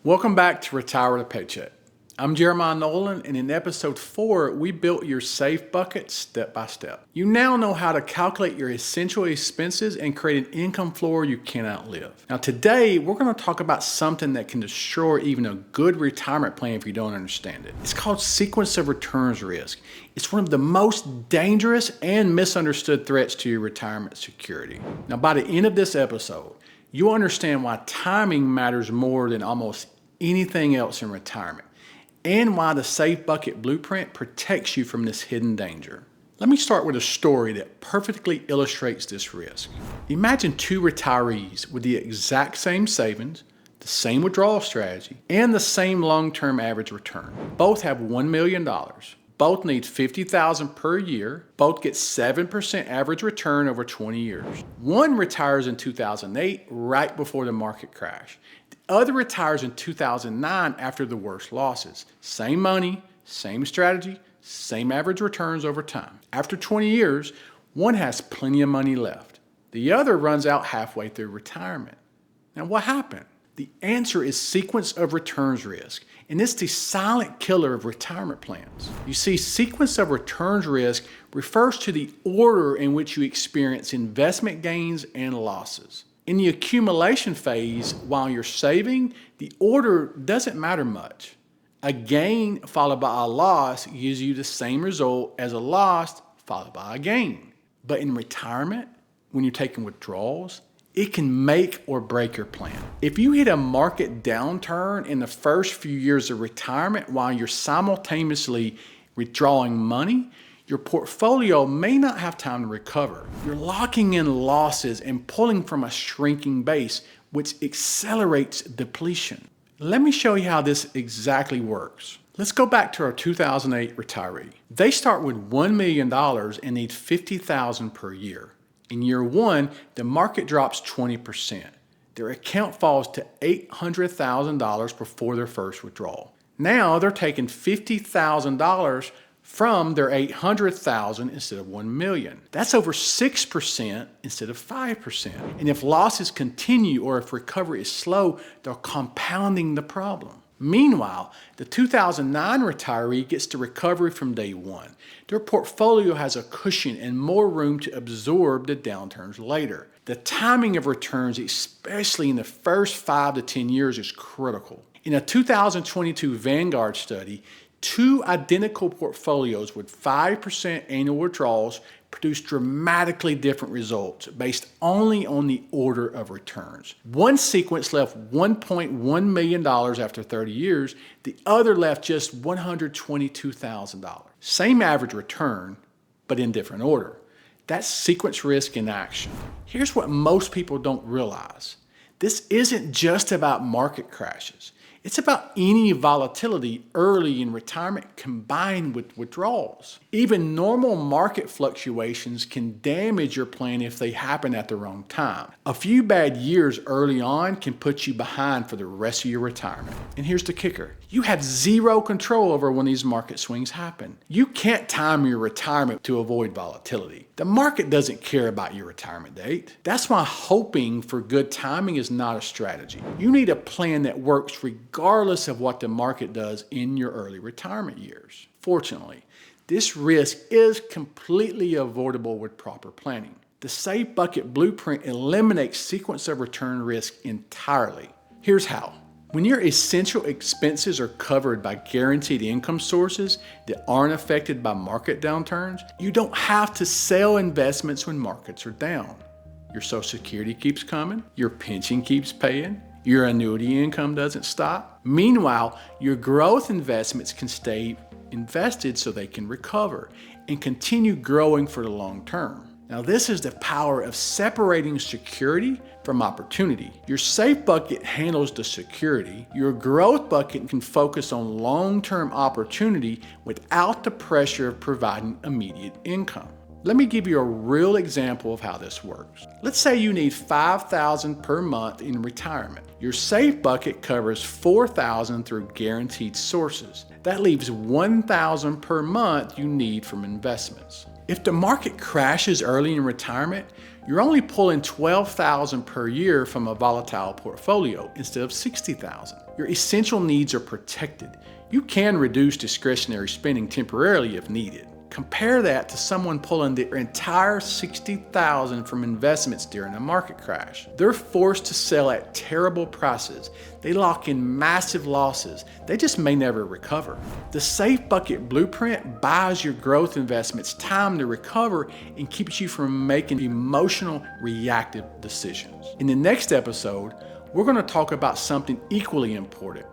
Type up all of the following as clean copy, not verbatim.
Welcome back to Retire with a Paycheck. I'm Jeremiah Nolen, and in episode 4, we built your safe bucket step by step. You now know how to calculate your essential expenses and create an income floor you can't outlive. Now today, we're going to talk about something that can destroy even a good retirement plan if you don't understand it. It's called sequence of returns risk. It's one of the most dangerous and misunderstood threats to your retirement security. Now by the end of this episode, you'll understand why timing matters more than almost anything else in retirement, and why the Safe Bucket Blueprint protects you from this hidden danger. Let me start with a story that perfectly illustrates this risk. Imagine two retirees with the exact same savings, the same withdrawal strategy, and the same long-term average return. Both have $1 million. Both need $50,000 per year. Both get 7% average return over 20 years. One retires in 2008, right before the market crash. The other retires in 2009 after the worst losses. Same money, same strategy, same average returns over time. After 20 years, one has plenty of money left. The other runs out halfway through retirement. Now what happened? The answer is sequence of returns risk, and it's the silent killer of retirement plans. You see, sequence of returns risk refers to the order in which you experience investment gains and losses. In the accumulation phase, while you're saving, the order doesn't matter much. A gain followed by a loss gives you the same result as a loss followed by a gain. But in retirement, when you're taking withdrawals, it can make or break your plan. If you hit a market downturn in the first few years of retirement while you're simultaneously withdrawing money, your portfolio may not have time to recover. You're locking in losses and pulling from a shrinking base, which accelerates depletion. Let me show you how this exactly works. Let's go back to our 2008 retiree. They start with $1 million and need $50,000 per year. In year one, the market drops 20%. Their account falls to $800,000 before their first withdrawal. Now they're taking $50,000 from their $800,000 instead of $1 million. That's over 6% instead of 5%. And if losses continue or if recovery is slow, they're compounding the problem. Meanwhile, the 2009 retiree gets to recovery from day one. Their portfolio has a cushion and more room to absorb the downturns later. The timing of returns, especially in the first 5 to 10 years, is critical. In a 2022 Vanguard study, two identical portfolios with 5% annual withdrawals produce dramatically different results based only on the order of returns. One sequence left $1.1 million after 30 years, the other left just $122,000. Same average return, but in different order. That's sequence risk in action. Here's what most people don't realize. This isn't just about market crashes. It's about any volatility early in retirement combined with withdrawals. Even normal market fluctuations can damage your plan if they happen at the wrong time. A few bad years early on can put you behind for the rest of your retirement. And here's the kicker. You have zero control over when these market swings happen. You can't time your retirement to avoid volatility. The market doesn't care about your retirement date. That's why hoping for good timing is not a strategy. You need a plan that works regardless of what the market does in your early retirement years. Fortunately, this risk is completely avoidable with proper planning. The Safe Bucket Blueprint eliminates sequence of return risk entirely. Here's how. When your essential expenses are covered by guaranteed income sources that aren't affected by market downturns, you don't have to sell investments when markets are down. Your Social Security keeps coming, your pension keeps paying, your annuity income doesn't stop. Meanwhile, your growth investments can stay invested so they can recover and continue growing for the long term. Now, this is the power of separating security from opportunity. Your safe bucket handles the security. Your growth bucket can focus on long-term opportunity without the pressure of providing immediate income. Let me give you a real example of how this works. Let's say you need $5,000 per month in retirement. Your safe bucket covers $4,000 through guaranteed sources. That leaves $1,000 per month you need from investments. If the market crashes early in retirement, you're only pulling $12,000 per year from a volatile portfolio instead of $60,000. Your essential needs are protected. You can reduce discretionary spending temporarily if needed. Compare that to someone pulling their entire $60,000 from investments during a market crash. They're forced to sell at terrible prices. They lock in massive losses. They just may never recover. The Safe Bucket Blueprint buys your growth investments time to recover and keeps you from making emotional, reactive decisions. In the next episode, we're going to talk about something equally important: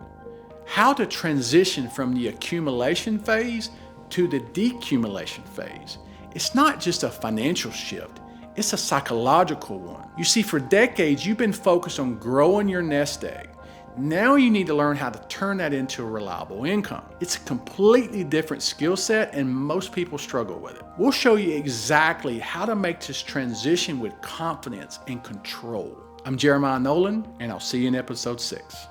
how to transition from the accumulation phase to the decumulation phase. It's not just a financial shift, it's a psychological one. You see, for decades, you've been focused on growing your nest egg. Now you need to learn how to turn that into a reliable income. It's a completely different skill set and most people struggle with it. We'll show you exactly how to make this transition with confidence and control. I'm Jeremiah Nolen, and I'll see you in episode 6.